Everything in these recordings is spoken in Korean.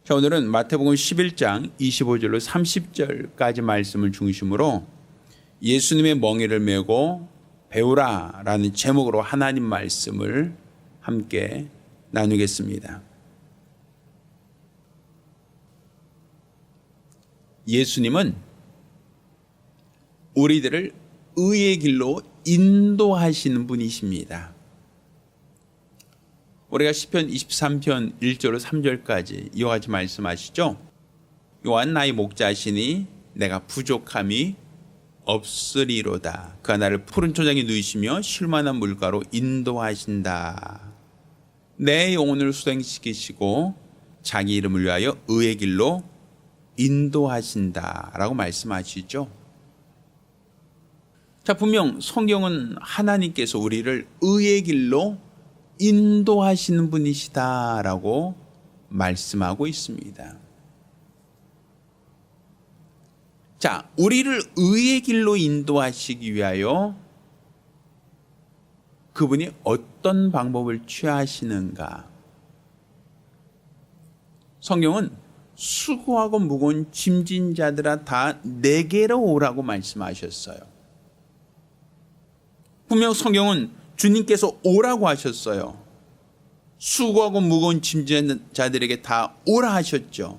자, 오늘은 마태복음 11장 25절로 30절까지 말씀을 중심으로 예수님의 멍에를 메고 배우라 라는 제목으로 하나님 말씀을 함께 나누겠습니다. 예수님은 우리들을 의의 길로 인도하시는 분이십니다. 우리가 시편 23편 1절로 3절까지 이와 같이 말씀하시죠. 요한 나의 목자시니 내가 부족함이 없으리로다. 그가 나를 푸른 초장에 누이시며 쉴만한 물가로 인도하신다. 내 영혼을 수행시키시고 자기 이름을 위하여 의의 길로 인도하신다 라고 말씀하시죠. 자, 분명 성경은 하나님께서 우리를 의의 길로 인도하시는 분이시다라고 말씀하고 있습니다. 자, 우리를 의의 길로 인도하시기 위하여 그분이 어떤 방법을 취하시는가? 성경은 수고하고 무거운 짐진 자들아 다 내게로 오라고 말씀하셨어요. 분명 성경은 주님께서 오라고 하셨어요. 수고하고 무거운 짐진 자들에게 다 오라 하셨죠.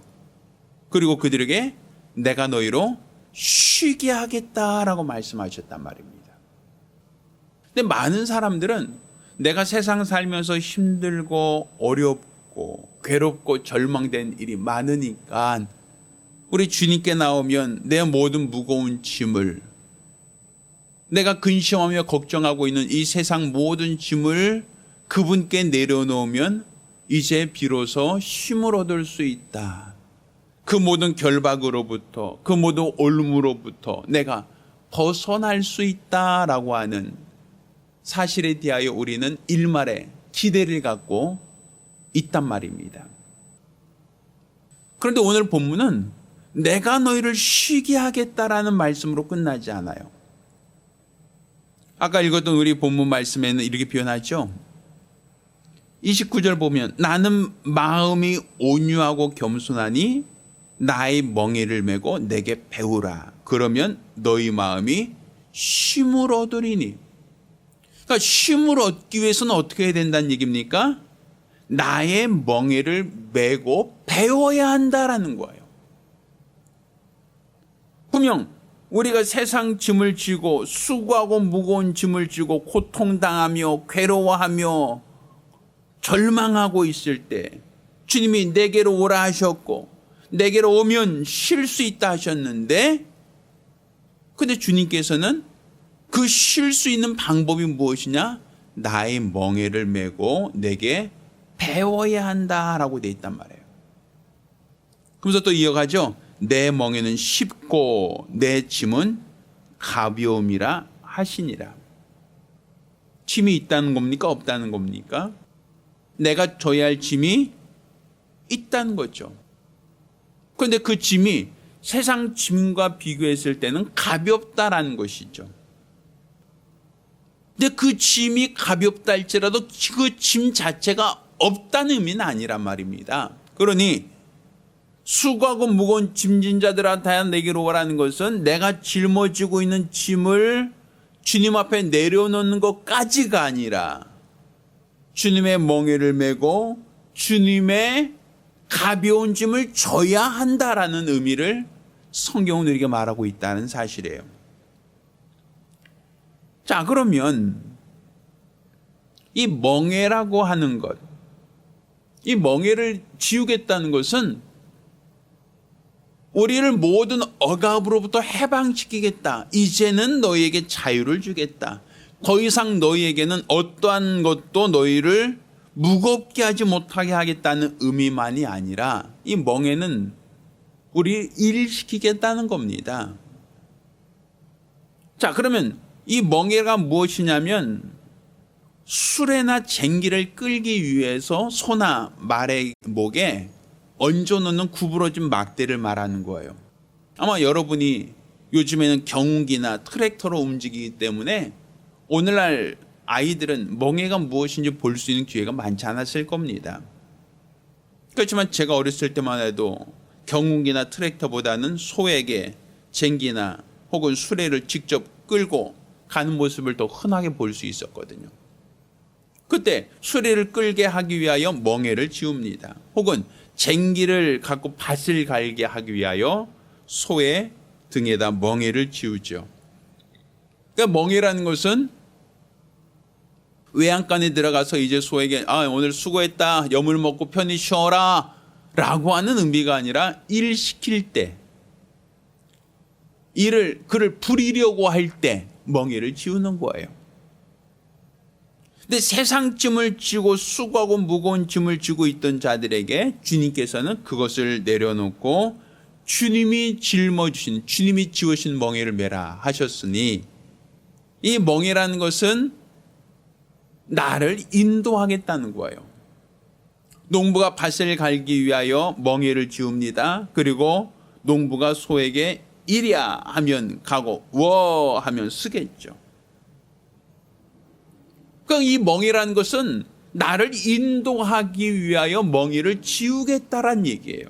그리고 그들에게 내가 너희로 쉬게 하겠다라고 말씀하셨단 말입니다. 근데 많은 사람들은 내가 세상 살면서 힘들고 어렵고 괴롭고 절망된 일이 많으니까 우리 주님께 나오면 내 모든 무거운 짐을, 내가 근심하며 걱정하고 있는 이 세상 모든 짐을 그분께 내려놓으면 이제 비로소 쉼을 얻을 수 있다. 그 모든 결박으로부터, 그 모든 올무로부터 내가 벗어날 수 있다라고 하는 사실에 대하여 우리는 일말의 기대를 갖고 있단 말입니다. 그런데 오늘 본문은 내가 너희를 쉬게 하겠다라는 말씀으로 끝나지 않아요. 아까 읽었던 우리 본문 말씀에는 이렇게 표현하죠. 29절 보면 나는 마음이 온유하고 겸손하니 나의 멍에를 메고 내게 배우라. 그러면 너희 마음이 쉼을 얻으리니. 그러니까 쉼을 얻기 위해서는 어떻게 해야 된다는 얘기입니까? 나의 멍에를 메고 배워야 한다라는 거예요. 분명 우리가 세상 짐을 지고 수고하고 무거운 짐을 지고 고통당하며 괴로워하며 절망하고 있을 때 주님이 내게로 오라 하셨고 내게로 오면 쉴 수 있다 하셨는데, 근데 주님께서는 그 쉴 수 있는 방법이 무엇이냐? 나의 멍에를 메고 내게 배워야 한다라고 돼 있단 말이에요. 그러면서 또 이어가죠. 내 멍에는 쉽고 내 짐은 가벼움이라 하시니라. 짐이 있다는 겁니까? 없다는 겁니까? 내가 져야 할 짐이 있다는 거죠. 그런데 그 짐이 세상 짐과 비교했을 때는 가볍다라는 것이죠. 근데 그 짐이 가볍다 할지라도 그 짐 자체가 없다는 의미는 아니란 말입니다. 그러니 수고하고 무거운 짐진 자들아 다 내게로 오라는 것은 내가 짊어지고 있는 짐을 주님 앞에 내려놓는 것까지가 아니라 주님의 멍에를 메고 주님의 가벼운 짐을 져야 한다라는 의미를 성경은 우리에게 말하고 있다는 사실이에요. 자, 그러면 이 멍에라고 하는 것, 이 멍에를 지우겠다는 것은 우리를 모든 억압으로부터 해방시키겠다. 이제는 너희에게 자유를 주겠다. 더 이상 너희에게는 어떠한 것도 너희를 무겁게 하지 못하게 하겠다는 의미만이 아니라 이 멍에는 우리를 일시키겠다는 겁니다. 자, 그러면 이 멍에가 무엇이냐면 수레나 쟁기를 끌기 위해서 소나 말의 목에 얹어놓는 구부러진 막대를 말하는 거예요. 아마 여러분이 요즘에는 경운기나 트랙터로 움직이기 때문에 오늘날 아이들은 멍에가 무엇인지 볼 수 있는 기회가 많지 않았을 겁니다. 그렇지만 제가 어렸을 때만 해도 경운기나 트랙터보다는 소에게 쟁기나 혹은 수레를 직접 끌고 가는 모습을 더 흔하게 볼 수 있었거든요. 그때 수레를 끌게 하기 위하여 멍에를 지웁니다. 혹은 쟁기를 갖고 밭을 갈게 하기 위하여 소의 등에다 멍에를 지우죠. 그러니까 멍에라는 것은 외양간에 들어가서 이제 소에게 오늘 수고했다, 여물 먹고 편히 쉬어라 라고 하는 의미가 아니라 일 시킬 때, 그를 부리려고 할 때 멍에를 지우는 거예요. 근데 세상 짐을 지고 수고하고 무거운 짐을 지고 있던 자들에게 주님께서는 그것을 내려놓고 주님이 짊어주신, 주님이 지우신 멍에를 메라 하셨으니, 이 멍에라는 것은 나를 인도하겠다는 거예요. 농부가 밭을 갈기 위하여 멍에를 지웁니다. 그리고 농부가 소에게 이리야 하면 가고 워 하면 쓰겠죠. 그러니까 이 멍에라는 것은 나를 인도하기 위하여 멍에를 지우겠다란 얘기예요.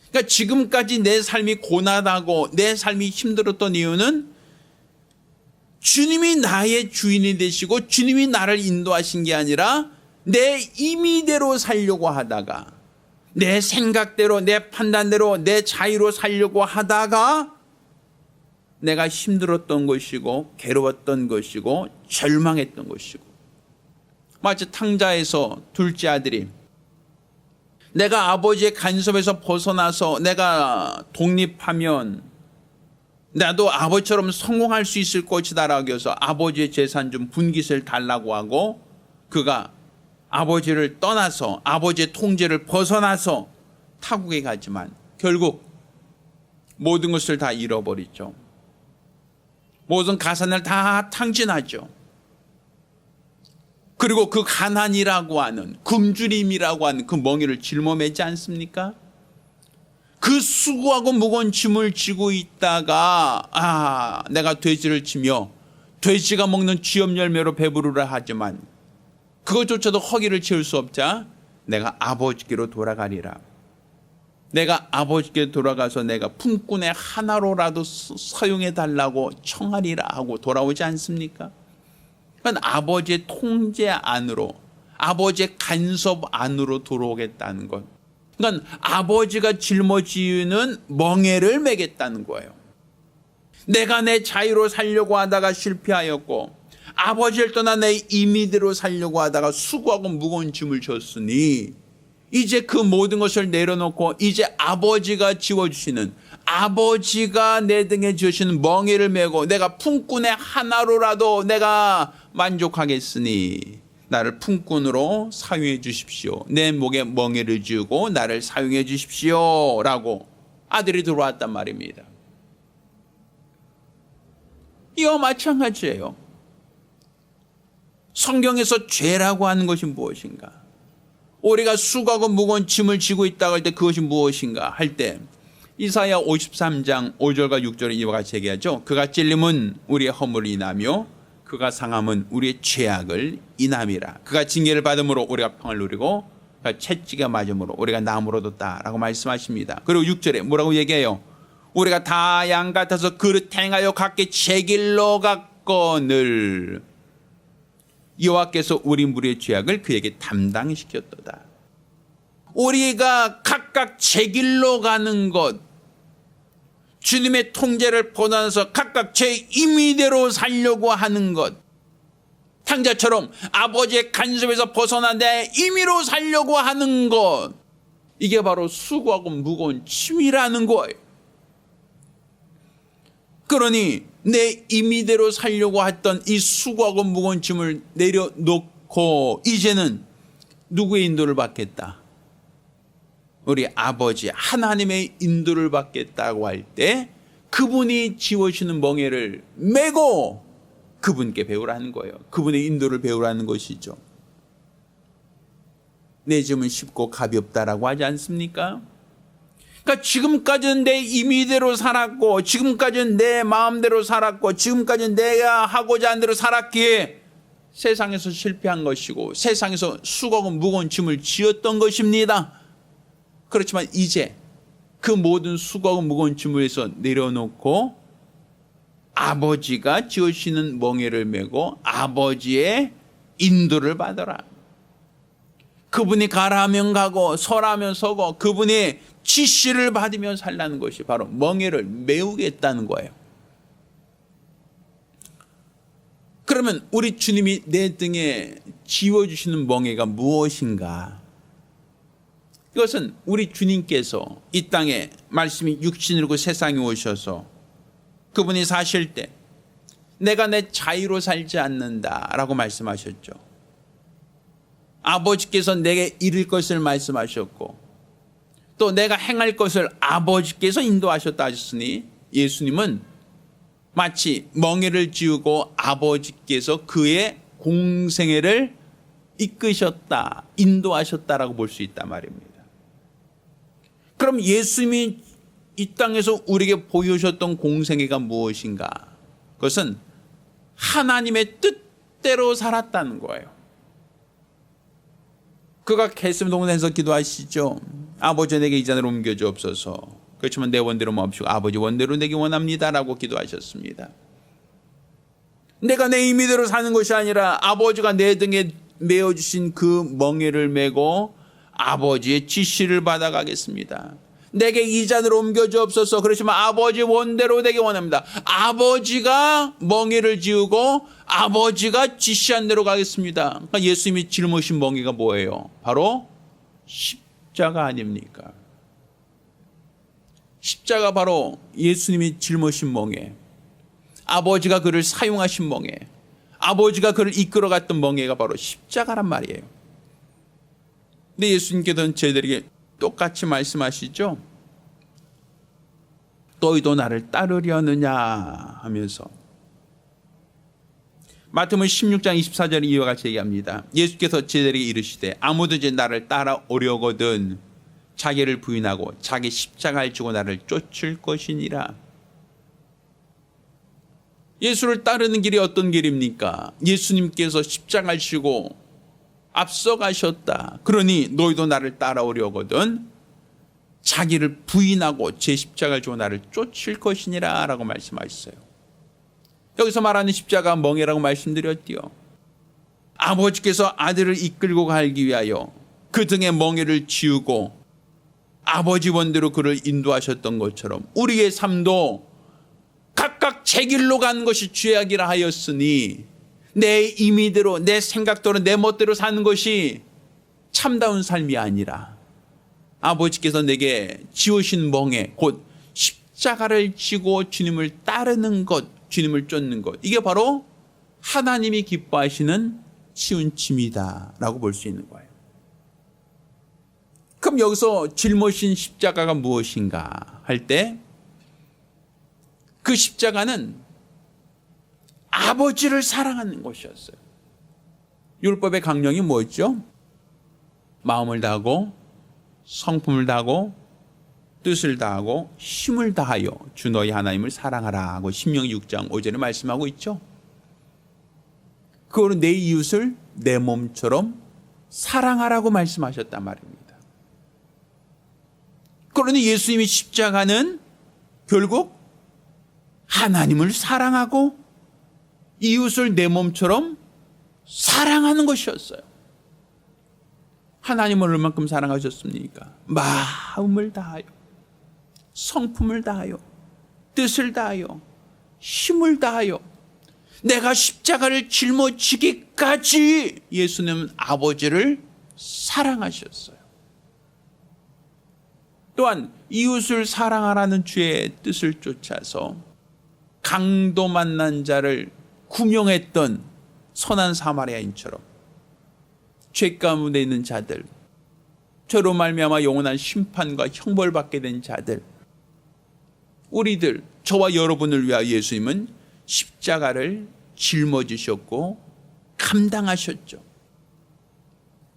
그러니까 지금까지 내 삶이 고난하고 내 삶이 힘들었던 이유는 주님이 나의 주인이 되시고 주님이 나를 인도하신 게 아니라 내 임의대로 살려고 하다가, 내 생각대로, 내 판단대로, 내 자유로 살려고 하다가 내가 힘들었던 것이고 괴로웠던 것이고 절망했던 것이고, 마치 탕자에서 둘째 아들이 내가 아버지의 간섭에서 벗어나서 내가 독립하면 나도 아버지처럼 성공할 수 있을 것이다 라고 해서 아버지의 재산 좀 분깃을 달라고 하고, 그가 아버지를 떠나서 아버지의 통제를 벗어나서 타국에 가지만 결국 모든 것을 다 잃어버리죠. 모든 가산을 다 탕진하죠. 그리고 그 가난이라고 하는, 굶주림이라고 하는 그 멍에를 짊어매지 않습니까? 그 수고하고 무거운 짐을 지고 있다가 내가 돼지를 치며 돼지가 먹는 쥐염 열매로 배부르라 하지만 그것조차도 허기를 채울 수 없자 내가 아버지께로 돌아가리라. 내가 아버지께 돌아가서 내가 품꾼의 하나로라도 사용해 달라고 청하리라 하고 돌아오지 않습니까? 그러니까 아버지의 통제 안으로, 아버지의 간섭 안으로 들어오겠다는 것. 그러니까 아버지가 짊어지는 멍에를 매겠다는 거예요. 내가 내 자유로 살려고 하다가 실패하였고 아버지를 떠나 내 임의대로 살려고 하다가 수고하고 무거운 짐을 졌으니 이제 그 모든 것을 내려놓고 이제 아버지가 지워주시는, 아버지가 내 등에 지으시는 멍에를 메고 내가 품꾼의 하나로라도 내가 만족하겠으니 나를 품꾼으로 사용해 주십시오. 내 목에 멍에를 지우고 나를 사용해 주십시오 라고 아들이 들어왔단 말입니다. 이와 마찬가지예요. 성경에서 죄라고 하는 것이 무엇인가? 우리가 수고하고 무거운 짐을 지고 있다고 할 때 그것이 무엇인가 할 때 이사야 53장 5절과 6절에 이와 같이 얘기하죠. 그가 찔림은 우리의 허물을 인하며 그가 상함은 우리의 죄악을 인함이라. 그가 징계를 받음으로 우리가 평을 누리고 그가 채찍에 맞음으로 우리가 나무로 뒀다라고 말씀하십니다. 그리고 6절에 뭐라고 얘기해요? 우리가 다 양 같아서 그릇 행하여 각기 제 길로 갔거늘 여호와께서 우리 무리의 죄악을 그에게 담당시켰도다. 우리가 각각 제 길로 가는 것, 주님의 통제를 벗어나서 각각 제 임의대로 살려고 하는 것, 탕자처럼 아버지의 간섭에서 벗어나 내 임의로 살려고 하는 것, 이게 바로 수고하고 무거운 짐이라는 거예요. 그러니 내 임의대로 살려고 했던 이 수고하고 무거운 짐을 내려놓고 이제는 누구의 인도를 받겠다? 우리 아버지 하나님의 인도를 받겠다고 할 때 그분이 지워주시는 멍에를 메고 그분께 배우라는 거예요. 그분의 인도를 배우라는 것이죠. 내 짐은 쉽고 가볍다라고 하지 않습니까? 그러니까 지금까지는 내 임의대로 살았고 지금까지는 내 마음대로 살았고 지금까지는 내가 하고자 한 대로 살았기에 세상에서 실패한 것이고 세상에서 수고하고 무거운 짐을 지었던 것입니다. 그렇지만 이제 그 모든 수고하고 무거운 짐을에서 내려놓고 아버지가 지으시는 멍에를 메고 아버지의 인도를 받아라. 그분이 가라 하면 가고 서라 하면 서고 그분의 지시를 받으며 살라는 것이 바로 멍에를 메우겠다는 거예요. 그러면 우리 주님이 내 등에 지워주시는 멍에가 무엇인가? 이것은 우리 주님께서 이 땅에 말씀이 육신으로 그 세상에 오셔서 그분이 사실 때 내가 내 자유로 살지 않는다라고 말씀하셨죠. 아버지께서 내게 이룰 것을 말씀하셨고 또 내가 행할 것을 아버지께서 인도하셨다 하셨으니 예수님은 마치 멍에를 지우고 아버지께서 그의 공생애를 이끄셨다, 인도하셨다라고 볼 수 있단 말입니다. 그럼 예수님이 이 땅에서 우리에게 보여주셨던 공생애가 무엇인가? 그것은 하나님의 뜻대로 살았다는 거예요. 그가 겟세마네에서 기도하시죠. 아버지 내게 이 잔을 옮겨주옵소서. 그렇지만 내 원대로 마옵시고 아버지 원대로 내게 원합니다라고 기도하셨습니다. 내가 내 임의대로 사는 것이 아니라 아버지가 내 등에 메어주신 그 멍에를 메고 아버지의 지시를 받아가겠습니다. 내게 이 잔을 옮겨주옵소서. 그렇지만 아버지 원대로 되게 원합니다. 아버지가 멍에를 지우고 아버지가 지시한 대로 가겠습니다. 그러니까 예수님이 짊어진 멍에가 뭐예요? 바로 십자가 아닙니까? 십자가 바로 예수님이 짊어진 멍에, 아버지가 그를 사용하신 멍에, 아버지가 그를 이끌어갔던 멍에가 바로 십자가란 말이에요. 근데 예수님께서는 저희들에게 똑같이 말씀하시죠. 너희도 나를 따르려느냐 하면서 마태복음 16장 24절에 이와 같이 얘기합니다. 예수께서 저희들에게 이르시되 아무도 이제 나를 따라오려거든 자기를 부인하고 자기 십자가를 지고 나를 쫓을 것이니라. 예수를 따르는 길이 어떤 길입니까? 예수님께서 십자가를 지고 앞서가셨다. 그러니 너희도 나를 따라오려거든 자기를 부인하고 제 십자가를 지고 나를 쫓을 것이니라 라고 말씀하셨어요. 여기서 말하는 십자가 멍에라고 말씀드렸지요. 아버지께서 아들을 이끌고 가기 위하여 그 등에 멍에를 지우고 아버지 원대로 그를 인도하셨던 것처럼 우리의 삶도 각각 제 길로 가는 것이 죄악이라 하였으니 내 임의대로 내 생각대로 내 멋대로 사는 것이 참다운 삶이 아니라 아버지께서 내게 지으신 멍에 곧 십자가를 지고 주님을 따르는 것, 주님을 쫓는 것, 이게 바로 하나님이 기뻐하시는 쉬운 짐이다라고 볼 수 있는 거예요. 그럼 여기서 짊어진 십자가가 무엇인가 할 때 그 십자가는 아버지를 사랑하는 것이었어요. 율법의 강령이 뭐였죠? 마음을 다하고 성품을 다하고 뜻을 다하고 힘을 다하여 주 너희 하나님을 사랑하라 하고 신명기 6장 5절에 말씀하고 있죠. 그거는 내 이웃을 내 몸처럼 사랑하라고 말씀하셨단 말입니다. 그러니 예수님의 십자가는 결국 하나님을 사랑하고 이웃을 내 몸처럼 사랑하는 것이었어요. 하나님을 얼만큼 사랑하셨습니까? 마음을 다하여, 성품을 다하여, 뜻을 다하여, 힘을 다하여 내가 십자가를 짊어지기까지 예수님은 아버지를 사랑하셨어요. 또한 이웃을 사랑하라는 주의 뜻을 쫓아서 강도 만난 자를 구명했던 선한 사마리아인처럼 죄 가운데 있는 자들, 죄로 말미암아 영원한 심판과 형벌받게 된 자들, 우리들, 저와 여러분을 위하여 예수님은 십자가를 짊어지셨고 감당하셨죠.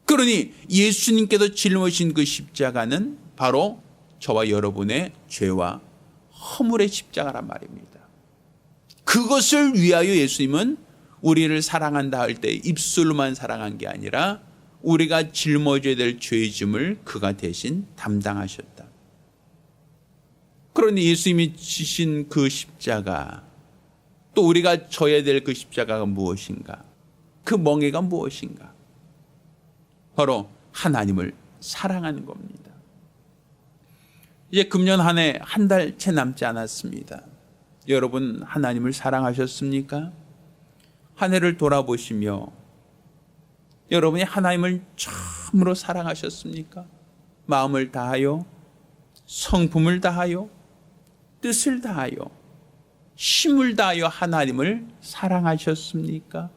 그러니 예수님께서 짊어진 그 십자가는 바로 저와 여러분의 죄와 허물의 십자가란 말입니다. 그것을 위하여 예수님은 우리를 사랑한다 할 때 입술로만 사랑한 게 아니라 우리가 짊어져야 될 죄의 짐을 그가 대신 담당하셨다. 그러니 예수님이 지신 그 십자가, 또 우리가 져야 될 그 십자가가 무엇인가? 그 멍에가 무엇인가? 바로 하나님을 사랑하는 겁니다. 이제 금년 한 해 한 달 채 남지 않았습니다. 여러분 하나님을 사랑하셨습니까? 한 해를 돌아보시며 여러분이 하나님을 참으로 사랑하셨습니까? 마음을 다하여, 성품을 다하여, 뜻을 다하여, 힘을 다하여 하나님을 사랑하셨습니까?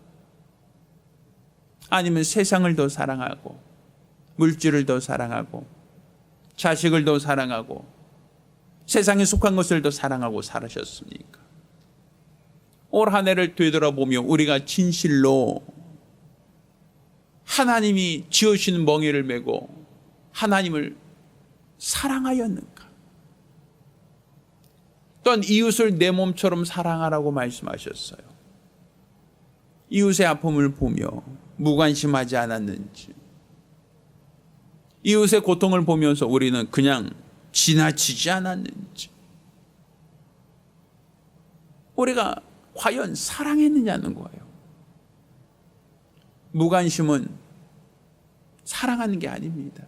아니면 세상을 더 사랑하고, 물질을 더 사랑하고, 자식을 더 사랑하고, 세상에 속한 것을 더 사랑하고 살으셨습니까? 올 한 해를 되돌아보며 우리가 진실로 하나님이 지으신 멍에를 메고 하나님을 사랑하였는가? 또한 이웃을 내 몸처럼 사랑하라고 말씀하셨어요. 이웃의 아픔을 보며 무관심하지 않았는지, 이웃의 고통을 보면서 우리는 그냥 지나치지 않았는지, 우리가 과연 사랑했느냐는 거예요. 무관심은 사랑하는 게 아닙니다.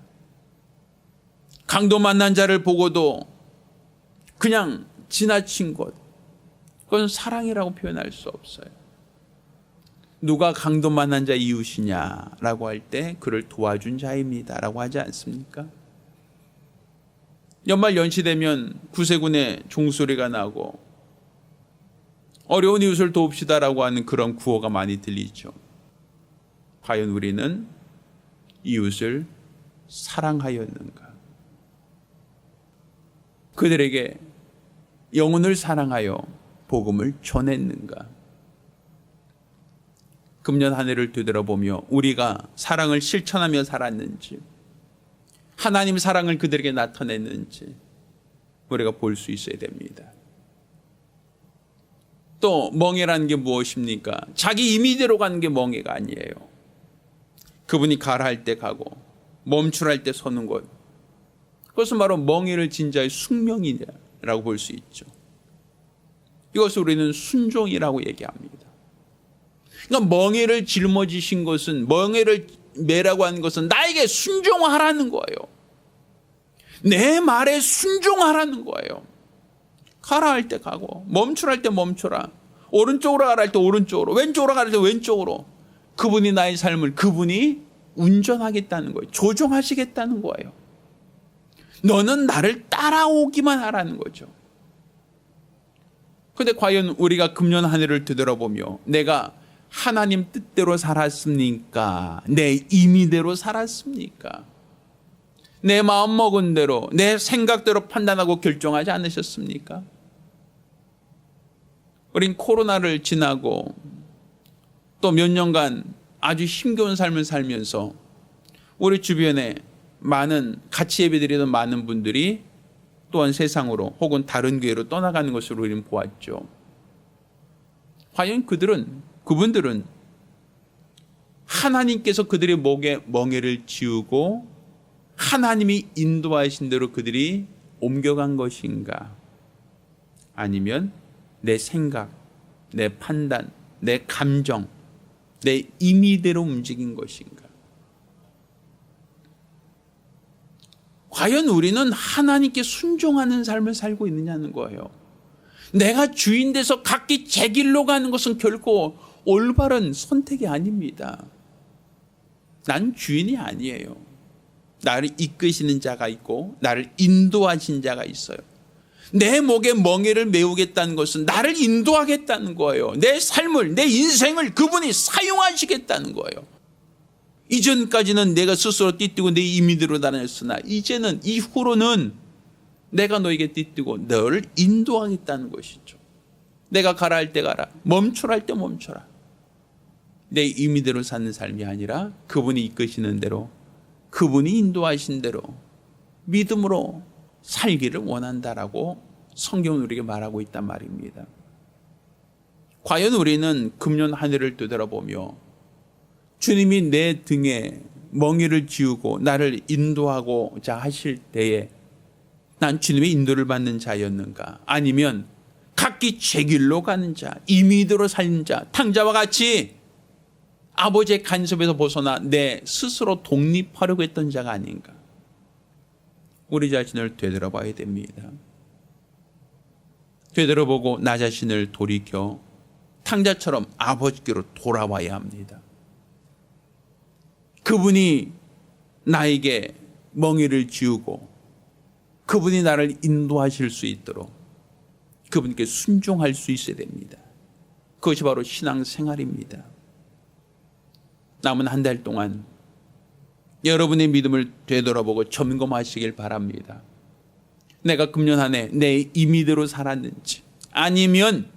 강도 만난 자를 보고도 그냥 지나친 것, 그건 사랑이라고 표현할 수 없어요. 누가 강도 만난 자 이웃이냐라고 할 때 그를 도와준 자입니다 라고 하지 않습니까? 연말 연시되면 구세군의 종소리가 나고 어려운 이웃을 돕시다라고 하는 그런 구호가 많이 들리죠. 과연 우리는 이웃을 사랑하였는가? 그들에게 영혼을 사랑하여 복음을 전했는가? 금년 한 해를 되돌아보며 우리가 사랑을 실천하며 살았는지, 하나님 사랑을 그들에게 나타냈는지 우리가 볼 수 있어야 됩니다. 또 멍에라는 게 무엇입니까? 자기 임의대로 가는 게 멍에가 아니에요. 그분이 가라 할 때 가고 멈추라 할 때 서는 것, 그것은 바로 멍에를 진 자의 숙명이라고 볼 수 있죠. 이것을 우리는 순종이라고 얘기합니다. 그러니까 멍에를 짊어지신 것은, 멍에를 매라고 하는 것은 나에게 순종하라는 거예요. 내 말에 순종하라는 거예요. 가라 할 때 가고 멈추라 할 때 멈춰라, 오른쪽으로 가라 할 때 오른쪽으로, 왼쪽으로 가라 할 때 왼쪽으로, 그분이 나의 삶을 그분이 운전하겠다는 거예요. 조종하시겠다는 거예요. 너는 나를 따라오기만 하라는 거죠. 그런데 과연 우리가 금년 한 해를 되돌아보며 내가 하나님 뜻대로 살았습니까? 내 임의대로 살았습니까? 내 마음 먹은 대로, 내 생각대로 판단하고 결정하지 않으셨습니까? 우린 코로나를 지나고 또 몇 년간 아주 힘겨운 삶을 살면서 우리 주변에 많은 같이 예배드리던 많은 분들이 또한 세상으로 혹은 다른 교회로 떠나가는 것을 우리는 보았죠. 과연 그분들은 하나님께서 그들의 목에 멍에를 지우고 하나님이 인도하신 대로 그들이 옮겨간 것인가? 아니면 내 생각, 내 판단, 내 감정, 내 임의대로 움직인 것인가? 과연 우리는 하나님께 순종하는 삶을 살고 있느냐는 거예요. 내가 주인 돼서 각기 제 길로 가는 것은 결코 올바른 선택이 아닙니다. 난 주인이 아니에요. 나를 이끄시는 자가 있고 나를 인도하신 자가 있어요. 내 목에 멍에를 메우겠다는 것은 나를 인도하겠다는 거예요. 내 삶을, 내 인생을 그분이 사용하시겠다는 거예요. 이전까지는 내가 스스로 띠뛰고 내 임의대로 다녔으나 이제는, 이후로는 내가 너에게 띠뛰고 너를 인도하겠다는 것이죠. 내가 가라 할 때 가라, 멈추라 할 때 멈춰라. 내 임의대로 사는 삶이 아니라 그분이 이끄시는 대로, 그분이 인도하신 대로 믿음으로 살기를 원한다라고 성경은 우리에게 말하고 있단 말입니다. 과연 우리는 금년 한 해를 되돌아보며 주님이 내 등에 멍에를 지우고 나를 인도하고자 하실 때에 난 주님의 인도를 받는 자였는가? 아니면 각기 제 길로 가는 자, 임의대로 사는 자, 탕자와 같이 아버지의 간섭에서 벗어나 내 스스로 독립하려고 했던 자가 아닌가? 우리 자신을 되돌아봐야 됩니다. 되돌아보고 나 자신을 돌이켜 탕자처럼 아버지께로 돌아와야 합니다. 그분이 나에게 멍에를 지우고 그분이 나를 인도하실 수 있도록 그분께 순종할 수 있어야 됩니다. 그것이 바로 신앙생활입니다. 남은 한 달 동안 여러분의 믿음을 되돌아보고 점검하시길 바랍니다. 내가 금년 한 해 내 임의대로 살았는지, 아니면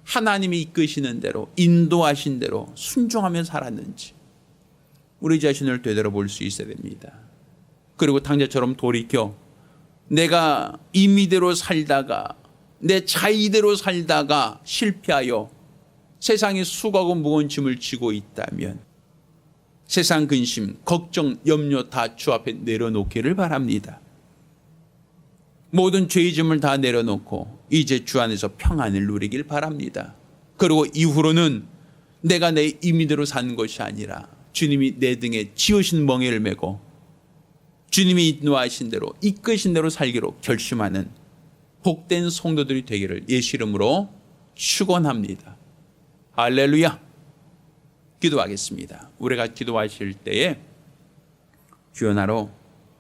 하나님이 이끄시는 대로 인도하신 대로 순종하며 살았는지 우리 자신을 되돌아볼 수 있어야 됩니다. 그리고 탕자처럼 돌이켜 내가 임의대로 살다가 내 자의대로 살다가 실패하여 세상에 수고하고 무거운 짐을 지고 있다면 세상 근심, 걱정, 염려 다 주 앞에 내려놓기를 바랍니다. 모든 죄의 짐을 다 내려놓고 이제 주 안에서 평안을 누리길 바랍니다. 그리고 이후로는 내가 내 임의대로 사는 것이 아니라 주님이 내 등에 지으신 멍에를 메고 주님이 인도하신 대로 이끄신 대로 살기로 결심하는 복된 성도들이 되기를 예수 이름으로 축원합니다. 할렐루야. 기도하겠습니다. 우리가 기도하실 때에 주여 나로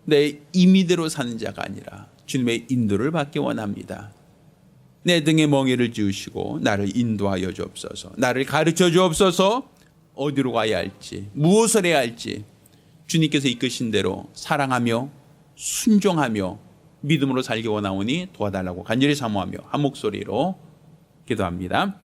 내 임의대로 사는 자가 아니라 주님의 인도를 받기 원합니다. 내 등에 멍에를 지으시고 나를 인도하여 주옵소서. 나를 가르쳐 주옵소서. 어디로 가야 할지, 무엇을 해야 할지 주님께서 이끄신 대로 사랑하며 순종하며 믿음으로 살기 원하오니 도와달라고 간절히 사모하며 한 목소리로 기도합니다.